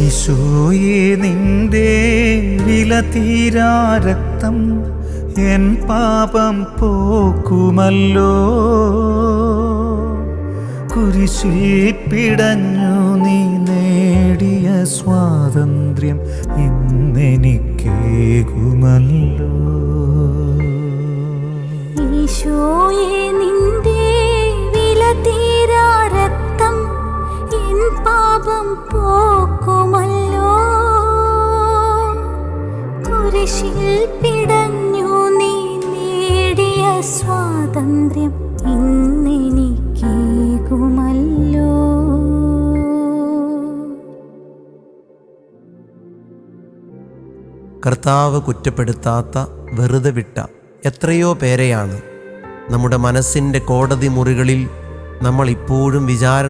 ഈശോയെ നിന്റെ വില തീരാ രക്തം എൻ പാപം പോക്കുമല്ലോ. കുരിശിൽ പിടഞ്ഞു നീ നേടിയ സ്വാതന്ത്ര്യം ഇന്നെനിക്കേകുമല്ലോ. ഈശോയെ നിന്റെ വില തീരാ രക്തം എൻ പാപം പോക്കുമല്ലോ. കുരിശിൽ പിടഞ്ഞു നീ നേടിയ സ്വാതന്ത്ര്യം ഇന്നെനിക്കേകുമല്ലോ. കർത്താവ് കുറ്റപ്പെടുത്താത്ത, വെറുതെ വിട്ട എത്രയോ പേരെയാണ് നമ്മുടെ മനസ്സിൻ്റെ കോടതി മുറികളിൽ നമ്മൾ ഇപ്പോഴും